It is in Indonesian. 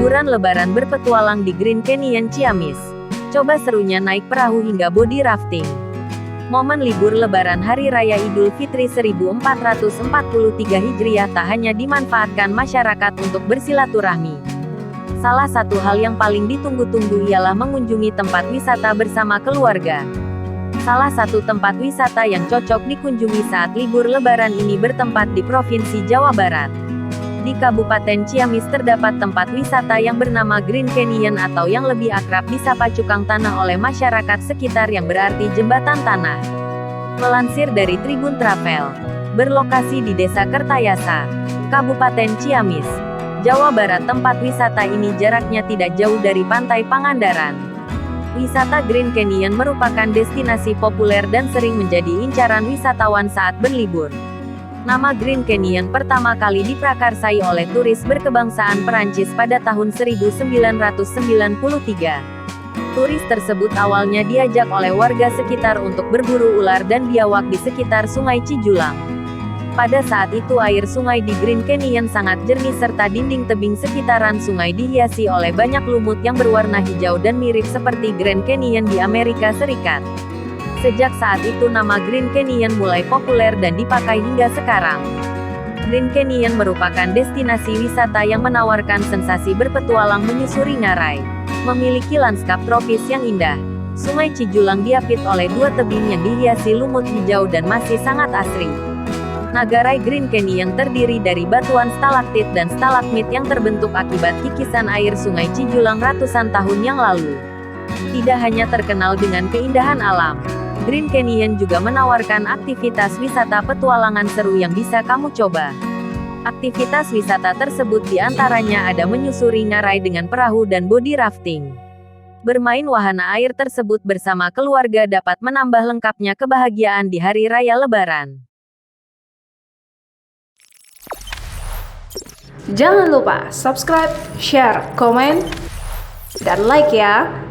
Liburan Lebaran berpetualang di Grand Canyon Ciamis. Coba serunya naik perahu hingga body rafting. Momen libur Lebaran Hari Raya Idul Fitri 1443 Hijriah tak hanya dimanfaatkan masyarakat untuk bersilaturahmi. Salah satu hal yang paling ditunggu-tunggu ialah mengunjungi tempat wisata bersama keluarga. Salah satu tempat wisata yang cocok dikunjungi saat libur Lebaran ini bertempat di Provinsi Jawa Barat. Di Kabupaten Ciamis terdapat tempat wisata yang bernama Grand Canyon atau yang lebih akrab disapa Cukang Tanah oleh masyarakat sekitar yang berarti jembatan tanah. Melansir dari Tribun Travel, berlokasi di Desa Kertayasa, Kabupaten Ciamis, Jawa Barat, tempat wisata ini jaraknya tidak jauh dari Pantai Pangandaran. Wisata Grand Canyon merupakan destinasi populer dan sering menjadi incaran wisatawan saat berlibur. Nama Grand Canyon pertama kali diprakarsai oleh turis berkebangsaan Perancis pada tahun 1993. Turis tersebut awalnya diajak oleh warga sekitar untuk berburu ular dan biawak di sekitar Sungai Cijulang. Pada saat itu air sungai di Grand Canyon sangat jernih serta dinding tebing sekitaran sungai dihiasi oleh banyak lumut yang berwarna hijau dan mirip seperti Grand Canyon di Amerika Serikat. Sejak saat itu nama Grand Canyon mulai populer dan dipakai hingga sekarang. Grand Canyon merupakan destinasi wisata yang menawarkan sensasi berpetualang menyusuri ngarai. Memiliki lanskap tropis yang indah. Sungai Cijulang diapit oleh dua tebing yang dihiasi lumut hijau dan masih sangat asri. Nagarai Grand Canyon terdiri dari batuan stalaktit dan stalagmit yang terbentuk akibat kikisan air Sungai Cijulang ratusan tahun yang lalu. Tidak hanya terkenal dengan keindahan alam, Grand Canyon juga menawarkan aktivitas wisata petualangan seru yang bisa kamu coba. Aktivitas wisata tersebut diantaranya ada menyusuri ngarai dengan perahu dan body rafting. Bermain wahana air tersebut bersama keluarga dapat menambah lengkapnya kebahagiaan di Hari Raya Lebaran. Jangan lupa subscribe, share, komen, dan like ya!